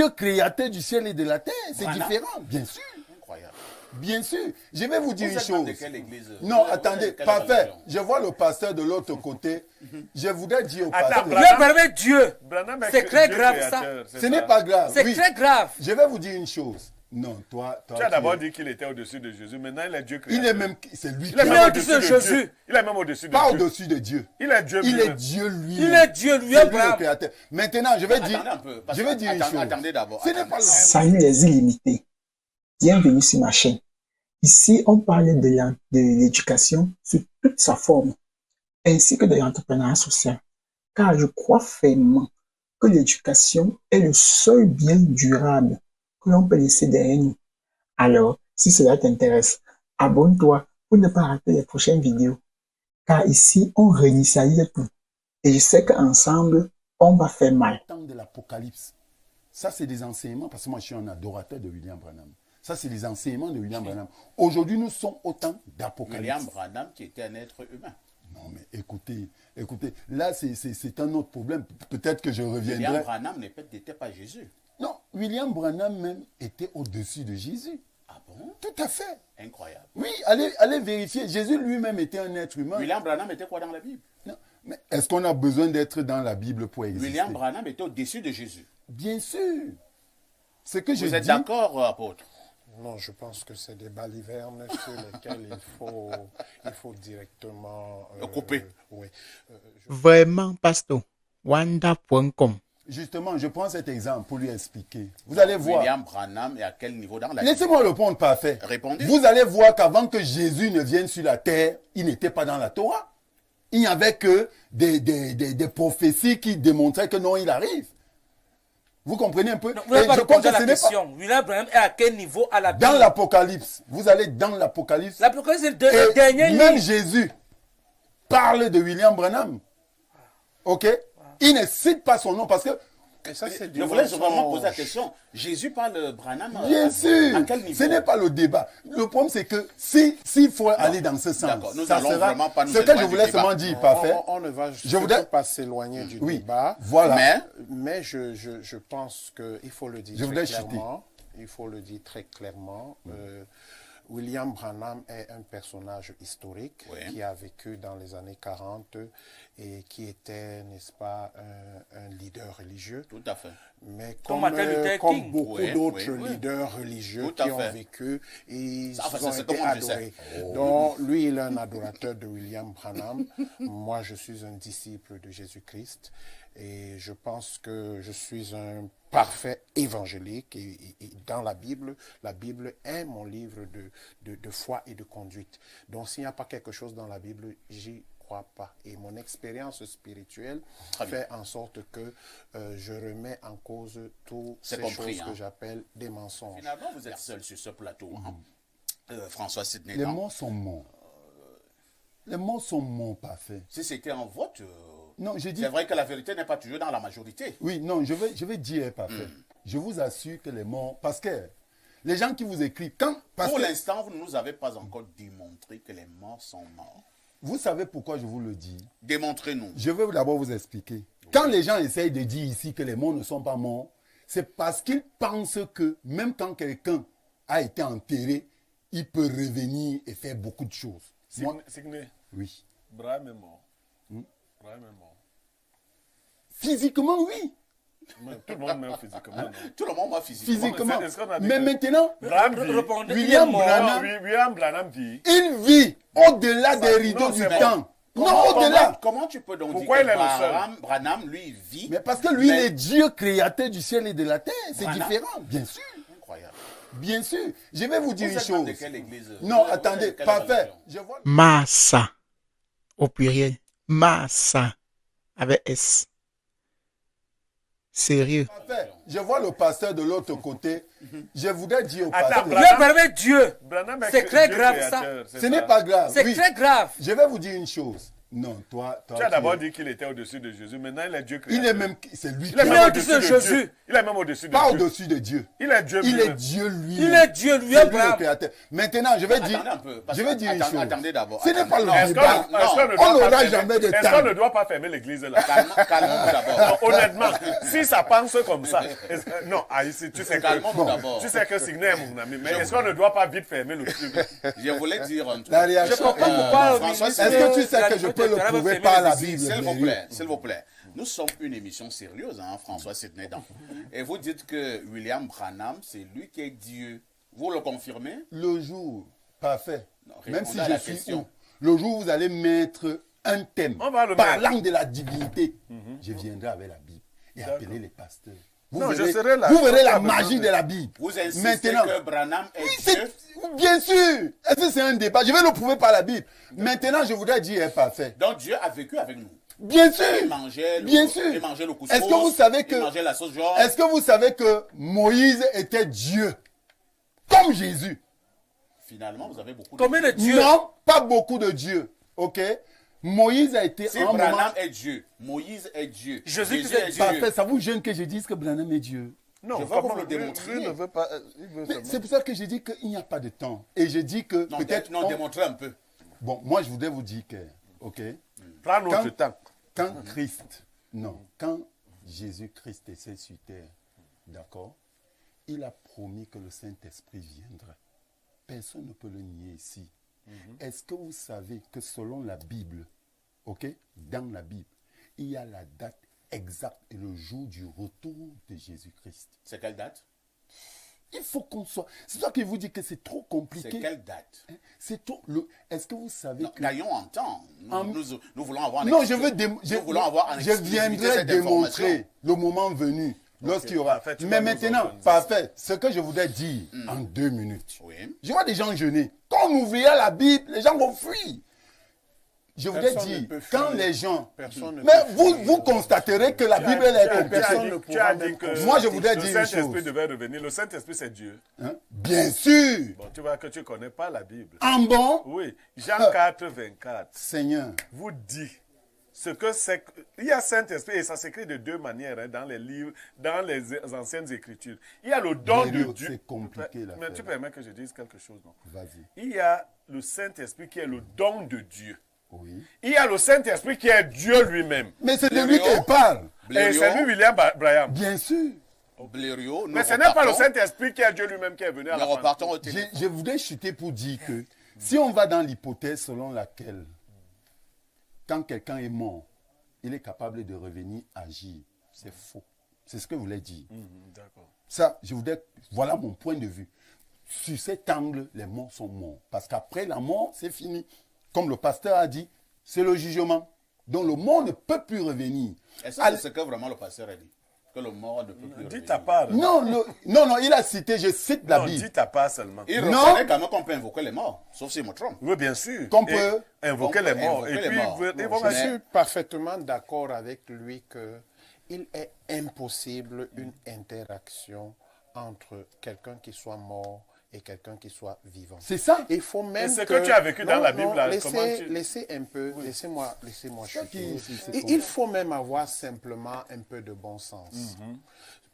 Dieu créateur du ciel et de la terre. C'est différent, bien sûr. Incroyable. Bien sûr. Je vais vous dire une chose. De quelle église? Non, attendez, parfait. Je vois le pasteur de l'autre côté. Je voudrais dire au pasteur... Dieu. C'est très grave ça. Ce n'est pas grave. C'est très grave. Je vais vous dire une chose. Non, toi tu as d'abord dit qu'il était au-dessus de Jésus. Maintenant, il est Dieu créateur. Il est même... C'est lui qui est au-dessus de Jésus. Il est même au-dessus de Dieu. Pas au-dessus de Dieu. Il est Dieu lui-même. Il est Dieu lui-même. Il est Dieu lui-même. C'est lui le créateur. Maintenant, je vais dire... Je vais dire une chose. Attendez d'abord. Salut les illimités. Bienvenue sur ma chaîne. Ici, on parle de l'éducation sous toute sa forme, ainsi que de l'entrepreneuriat social. Car je crois fermement que l'éducation est le seul bien durable que l'on peut laisser derrière nous. Alors, si cela t'intéresse, abonne-toi pour ne pas rater les prochaines vidéos. Car ici, on réinitialise tout. Et je sais qu'ensemble, on va faire mal. Temps de l'Apocalypse. Ça, c'est des enseignements, parce que moi, je suis un adorateur de William Branham. Ça, c'est les enseignements de William Branham. Aujourd'hui, nous sommes au temps d'Apocalypse. William Branham qui était un être humain. Non, mais écoutez, là, c'est un autre problème. Peut-être que je reviendrai. William Branham n'était pas Jésus. Non, William Branham même était au-dessus de Jésus. Ah bon? Tout à fait. Incroyable. Oui, allez vérifier. Jésus lui-même était un être humain. William Branham était quoi dans la Bible? Non, mais est-ce qu'on a besoin d'être dans la Bible pour exister? William Branham était au-dessus de Jésus. Bien sûr. Ce que Vous êtes d'accord, apôtre? Non, je pense que c'est des balivernes sur lesquels il faut directement couper. Oui. Vraiment, pasteur. Wanda.com. Justement, je prends cet exemple pour lui expliquer. Vous allez voir. William Branham est à quel niveau dans la vie? Laissez-moi répondre parfait. Répondez. Vous allez voir qu'avant que Jésus ne vienne sur la terre, il n'était pas dans la Torah. Il n'y avait que des prophéties qui démontraient que non, il arrive. Vous comprenez un peu? Non, vous n'avez pas répondu à la question. William Branham est à quel niveau à la Bible? Dans l'Apocalypse. Vous allez dans l'Apocalypse. L'Apocalypse, c'est le dernier livre. Même Jésus parle de William Branham. Ok? Il ne cite pas son nom parce que... Je voulais vraiment poser la question. Jésus parle de Branham. Bien sûr. À quel niveau? Ce n'est pas le débat. Le problème, c'est que s'il faut aller dans ce sens, ça sera... Ce que je voulais seulement dire, parfait. On ne va surtout pas s'éloigner du débat. Voilà. Mais je pense qu'il faut le dire très clairement. Il faut le dire très clairement. William Branham est un personnage historique qui a vécu dans les années 40 et qui était, n'est-ce pas, un leader religieux. Tout à fait. Mais comme beaucoup d'autres leaders religieux qui ont vécu, ils ont été adorés. Donc, lui, il est un adorateur de William Branham. Moi, je suis un disciple de Jésus-Christ. Et je pense que je suis un parfait évangélique. Et dans la Bible est mon livre de foi et de conduite. Donc, s'il n'y a pas quelque chose dans la Bible, j'y crois pas. Et mon expérience spirituelle fait en sorte que je remets en cause toutes ces choses que j'appelle des mensonges. Finalement, vous êtes seul sur ce plateau. François Sidney. Les mots sont morts. Les mots sont morts, parfait. Si c'était en vote... Non, je dis... C'est vrai que la vérité n'est pas toujours dans la majorité. Oui, non, je vais dire parfait. Je vous assure que les morts... Parce que les gens qui vous écrivent... Pour l'instant, vous ne nous avez pas encore démontré que les morts sont morts. Vous savez pourquoi je vous le dis? Démontrez-nous. Je vais d'abord vous expliquer. Quand les gens essayent de dire ici que les morts ne sont pas morts, c'est parce qu'ils pensent que même quand quelqu'un a été enterré, il peut revenir et faire beaucoup de choses. Signé. Oui. Brahim est mort. Brahim est mort. Physiquement, oui. Mais tout le monde meurt physiquement. Tout le monde meurt physiquement. Mais maintenant, William Branham vit. Il vit au-delà des rideaux du temps. Non, au-delà. Comment tu peux donc Pourquoi dire il est le seul? Branham, lui, vit? Mais parce que lui, il est Dieu créateur du ciel et de la terre. C'est différent, bien sûr. Incroyable. Bien sûr. Je vais vous dire une chose. De quelle église? Non, attendez, parfait. Massa. Au pluriel. Massa. Avec S. Sérieux. Parfait. Je vois le pasteur de l'autre côté. Je voudrais dire au pasteur... Dieu. C'est très grave ça. Ce n'est pas grave. C'est très grave. Je vais vous dire une chose. Non, toi tu as d'abord dit qu'il était au-dessus de Jésus. Maintenant, il est Dieu créateur. Il est même, c'est lui Il est même au-dessus de Jésus. Il est même au-dessus de Dieu. Pas au-dessus de Dieu. Il est Dieu lui-même. Il est Dieu lui-même. Il est Dieu lui-même. C'est lui le créateur. Maintenant, je vais dire. Je vais dire une chose. Attendez d'abord. Ce n'est pas le débat. On n'aura jamais de temps. Est-ce qu'on ne doit pas fermer l'église là? Calmons-nous d'abord. Honnêtement, si ça pense comme ça. Non, ici, tu sais Calmons-nous d'abord. Tu sais que Signé est mon ami. Mais est-ce qu'on ne doit pas vite fermer le truc? Je voulais dire un truc. La réaction. Est-ce que tu sais que je peux le prouver par la Bible? S'il vous plaît. Nous sommes une émission sérieuse, hein, François Sidney. Et vous dites que William Branham, c'est lui qui est Dieu. Vous le confirmez? Le jour, parfait. Non, même si je suis où, le jour où vous allez mettre un thème parlant de la divinité, je viendrai avec la Bible et appeler les pasteurs. Vous verrez la magie de la Bible. Vous insistez que Branham est Dieu? Bien sûr. Est-ce que c'est un débat? Je vais le prouver par la Bible. Maintenant, je voudrais dire est parfait. Donc Dieu a vécu avec nous. Bien sûr. Il mangeait le couscous. Est-ce que vous savez que il mangeait la sauce jaune? Est-ce que vous savez que Moïse était Dieu comme Jésus? Finalement, vous avez beaucoup de dieux. Non, pas beaucoup de dieux. OK? Moïse a été si Branham est Dieu, Moïse est Dieu. Jésus est Dieu. Parfait, ça vous gêne que je dise que Branham est Dieu? Non, je veux vous le démontrer. Il ne veut pas. C'est pour ça que je dis qu'il n'y a pas de temps. Et je dis que peut-être. Non, démontrez un peu. Bon, moi je voudrais vous dire que, ok. Prends notre temps. Quand Jésus-Christ était sur terre, d'accord, il a promis que le Saint-Esprit viendrait. Personne ne peut le nier ici. Est-ce que vous savez que selon la Bible, ok, dans la Bible, il y a la date exacte et le jour du retour de Jésus-Christ? C'est quelle date? Il faut qu'on soit... C'est ça qui vous dit que c'est trop compliqué. C'est quelle date? C'est trop... Est-ce que vous savez que... Gagnons en temps. Nous voulons avoir... Non, je viendrai démontrer le moment venu. Lorsqu'il y aura... Mais maintenant, parfait, ce que je voudrais dire en 2 minutes. Oui. Je vois des gens jeûner. Quand on ouvrira la Bible, les gens vont fuir. Je voudrais dire, quand les gens... Mais vous constaterez que la Bible est compliquée. Moi, je voudrais dire une chose. Le Saint-Esprit devait revenir. Le Saint-Esprit, c'est Dieu. Bien sûr. Bon, tu vois que tu ne connais pas la Bible. En bon? Oui. Jean 4, 24. Seigneur. Vous dit ce que c'est. Il y a Saint-Esprit et ça s'écrit de 2 manières dans les livres, dans les anciennes Écritures. Il y a le don de Dieu. C'est compliqué là. Mais tu permets que je dise quelque chose, non? Vas-y. Il y a le Saint-Esprit qui est le don de Dieu. Oui. Il y a le Saint-Esprit qui est Dieu lui-même. Mais c'est de lui qu'il parle. Et c'est lui, William Branham. Bien sûr. Mais ce n'est pas le Saint-Esprit qui est Dieu lui-même qui est venu à la fin. Je voudrais chuter pour dire que si on va dans l'hypothèse selon laquelle quand quelqu'un est mort, il est capable de revenir agir, c'est faux. C'est ce que vous voulez dire. D'accord. Ça, voilà mon point de vue. Sur cet angle, les morts sont morts. Parce qu'après la mort, c'est fini. Comme le pasteur a dit, c'est le jugement. Donc le mort ne peut plus revenir. Est-ce que c'est ce que vraiment le pasteur a dit? Que le mort ne peut plus revenir? Dis ta part. Non, il a cité, je cite la Bible. Dis ta part seulement. Il reconnaît quand même qu'on peut invoquer les morts, sauf si je me trompe. Oui, bien sûr. Qu'on peut invoquer les morts. Et puis, je suis parfaitement d'accord avec lui qu'il est impossible une interaction entre quelqu'un qui soit mort et quelqu'un qui soit vivant. C'est ça. Il faut même ce que tu as vécu dans la Bible. Laissez un peu, laissez-moi chuter. Il faut même avoir simplement un peu de bon sens.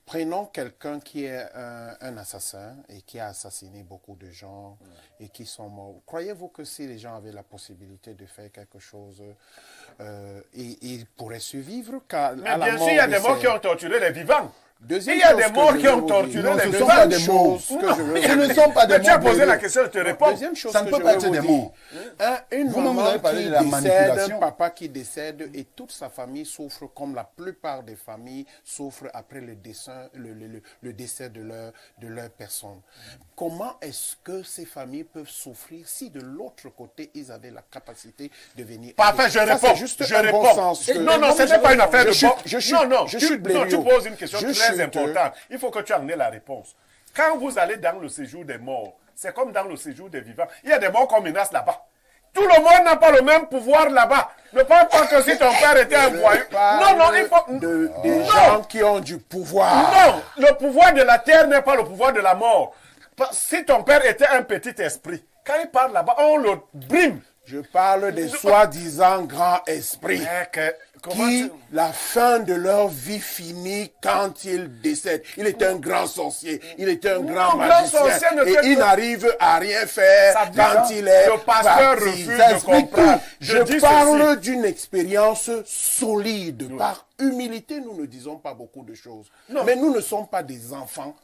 Prenons quelqu'un qui est un assassin et qui a assassiné beaucoup de gens et qui sont morts. Croyez-vous que si les gens avaient la possibilité de faire quelque chose, ils pourraient survivre? Mais bien sûr, il y a des morts qui ont torturé les vivants. Il y a des morts qui ont torturé les vivants. Ce ne sont pas des morts. Tu as posé la question, je te réponds. Deuxième chose ça ne peut pas être des morts. Une maman qui décède, un papa qui décède et toute sa famille souffre comme la plupart des familles souffrent après le décès de leur personne. Comment est-ce que ces familles peuvent souffrir si de l'autre côté, ils avaient la capacité de venir... Parfait, je réponds. Je réponds. Non, ce n'est pas une affaire de bon. Non, tu poses une question très importante. Il faut que tu en aies la réponse. Quand vous allez dans le séjour des morts, c'est comme dans le séjour des vivants. Il y a des morts qu'on menace là-bas. Tout le monde n'a pas le même pouvoir là-bas. Ne pense pas que si ton père était un voyou. Non, il faut... Des gens qui ont du pouvoir. Non, le pouvoir de la terre n'est pas le pouvoir de la mort. Si ton père était un petit esprit, quand il parle là-bas, on le brime. Je parle des soi-disant grands esprits qui, la fin de leur vie finit quand ils décèdent. Il est un grand sorcier, il est un grand magicien et il n'arrive à rien faire quand il est parti. Je parle d'une expérience solide. Par humilité, nous ne disons pas beaucoup de choses. Mais nous ne sommes pas des enfants.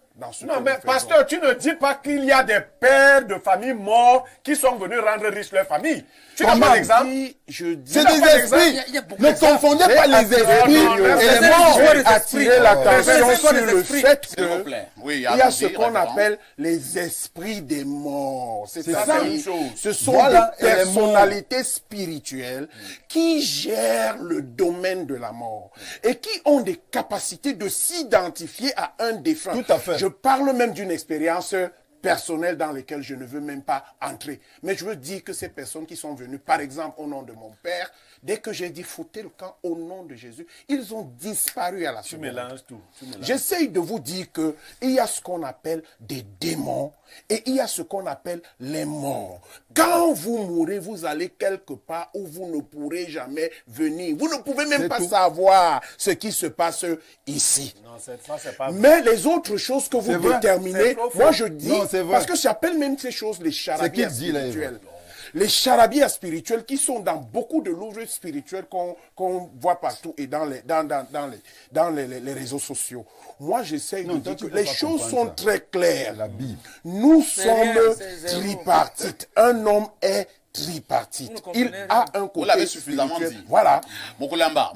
Non, mais pasteur, tu ne dis pas qu'il y a des pères de famille morts qui sont venus rendre riche leur famille. Tu n'as pas d'exemple? C'est des esprits. Ne confondez pas les esprits et les morts. Je vais attirer l'attention sur le fait qu'il y a ce qu'on appelle les esprits des morts. C'est ça. Ce sont des personnalités spirituelles qui gèrent le domaine de la mort et qui ont des capacités de s'identifier à un défunt. Tout à fait. Je parle même d'une expérience personnelle dans laquelle je ne veux même pas entrer. Mais je veux dire que ces personnes qui sont venues, par exemple, au nom de mon père, dès que j'ai dit foutez le camp au nom de Jésus, ils ont disparu à la seconde. Tu mélanges tout. J'essaye de vous dire qu'il y a ce qu'on appelle des démons et il y a ce qu'on appelle les morts. Quand vous mourrez, vous allez quelque part où vous ne pourrez jamais venir. Vous ne pouvez même pas savoir ce qui se passe ici. Non, cette fois, c'est pas vrai. Mais les autres choses que vous déterminez, moi je dis, non, parce que j'appelle même ces choses les charabia spirituels. Les charabia spirituels qui sont dans beaucoup de livres spirituels qu'on voit partout et dans les réseaux sociaux. Moi, j'essaie de dire que les choses sont très claires. La Bible. Nous sommes tripartites. Un homme est tripartite. Il a un côté. Vous l'avez suffisamment dit. Voilà. Moukulimba,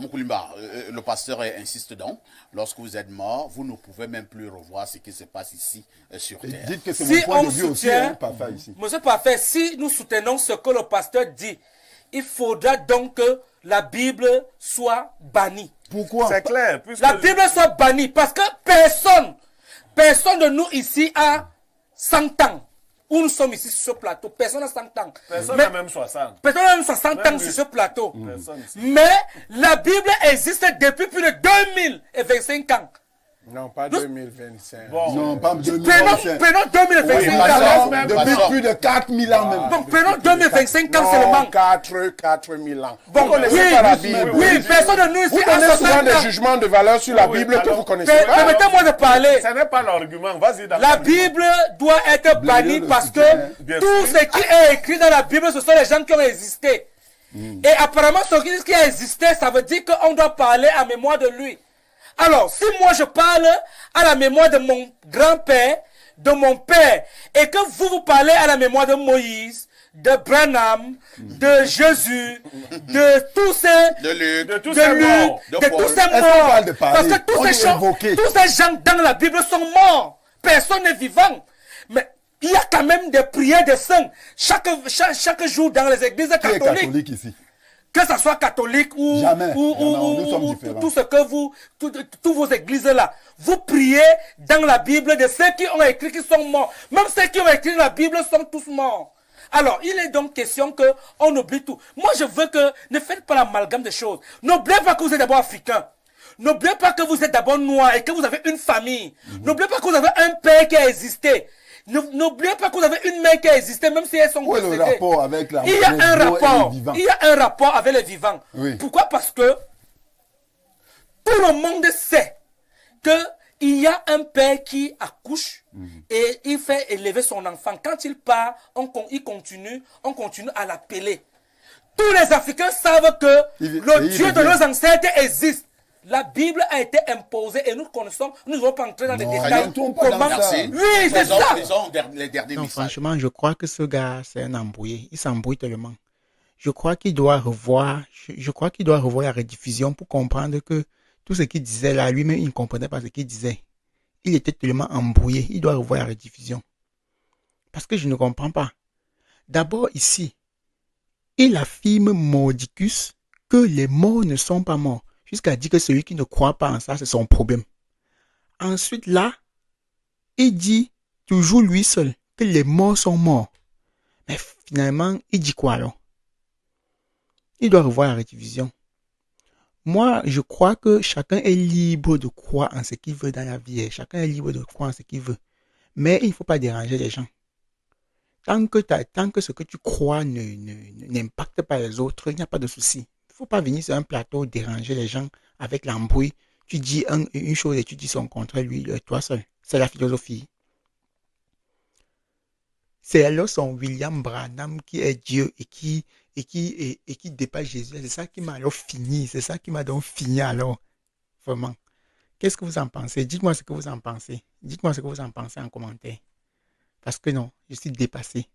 le pasteur insiste donc, lorsque vous êtes mort, vous ne pouvez même plus revoir ce qui se passe ici sur terre. Dites que c'est mon point de vue aussi, Papa, ici. Monsieur Parfait, si nous soutenons ce que le pasteur dit, il faudra donc que la Bible soit bannie. Pourquoi? C'est clair. La Bible soit bannie parce que personne de nous ici a 100 ans. Où nous sommes ici sur ce plateau, personne n'a 100 ans. Personne n'a même 60. Personne n'a même 60 ans sur ce plateau. Mais la Bible existe depuis plus de 2025 ans. Non, pas 2025. Bon. Non, pas 2025. Prenons 2025 ans. Depuis plus de 4000 ans même. Donc prenons 2025 ans seulement. 4000 ans. Bon, Vous connaissez pas la Bible. Oui, personne de nous ici vous donnez souvent des jugements de valeur sur la Bible que vous connaissez pas. Permettez-moi de parler. Ce n'est pas l'argument. Vas-y. La Bible doit être bannie parce que tout ce qui est écrit dans la Bible, ce sont les gens qui ont existé. Et apparemment, ce qui a existé, ça veut dire qu'on doit parler à mémoire de lui. Alors, si moi je parle à la mémoire de mon grand-père, de mon père, et que vous parlez à la mémoire de Moïse, de Branham, de Jésus, de tous ces, de tous ces morts, parce que tous ces gens dans la Bible sont morts. Personne n'est vivant. Mais il y a quand même des prières de saints chaque jour dans les églises catholiques. Qui est catholique ici? Que ça soit catholique ou tout ce que tous vos églises là, vous priez dans la Bible de ceux qui ont écrit qui sont morts. Même ceux qui ont écrit la Bible sont tous morts. Alors, il est donc question qu'on oublie tout. Moi, je veux que ne faites pas l'amalgame des choses. N'oubliez pas que vous êtes d'abord africain. N'oubliez pas que vous êtes d'abord noir et que vous avez une famille. N'oubliez pas que vous avez un père qui a existé. N'oubliez pas que vous avez une mère qui a existé, même si elles sont décédées. Le rapport avec la il y a un rapport. Il y a un rapport avec les vivants. Oui. Pourquoi? Parce que tout le monde sait qu'il y a un père qui accouche et il fait élever son enfant. Quand il part, on continue à l'appeler. Tous les Africains savent que le Dieu de nos ancêtres existe. La Bible a été imposée et nous connaissons, nous ne allons pas entrer dans les détails. Comment? Oui, c'est ça. Non, franchement, je crois que ce gars, c'est un embrouillé. Il s'embrouille tellement. Je crois qu'il doit revoir la rediffusion pour comprendre que tout ce qu'il disait là, lui-même, il ne comprenait pas ce qu'il disait. Il était tellement embrouillé. Il doit revoir la rediffusion. Parce que je ne comprends pas. D'abord, ici, il affirme mordicus que les morts ne sont pas morts. Jusqu'à dire que celui qui ne croit pas en ça, c'est son problème. Ensuite, là, il dit, toujours lui seul, que les morts sont morts. Mais finalement, il dit quoi alors? Il doit revoir la rediffusion. Moi, je crois que chacun est libre de croire en ce qu'il veut dans la vie. Chacun est libre de croire en ce qu'il veut. Mais il ne faut pas déranger les gens. Tant que ce que tu crois n'impacte pas les autres, il n'y a pas de souci. Il ne faut pas venir sur un plateau déranger les gens avec l'embrouille. Tu dis une chose et tu dis son contraire, lui, toi seul. C'est la philosophie. C'est alors son William Branham qui est Dieu et qui dépasse Jésus. C'est ça qui m'a alors fini. C'est ça qui m'a donc fini alors. Vraiment. Qu'est-ce que vous en pensez? Dites-moi ce que vous en pensez. Dites-moi ce que vous en pensez en commentaire. Parce que non, je suis dépassé.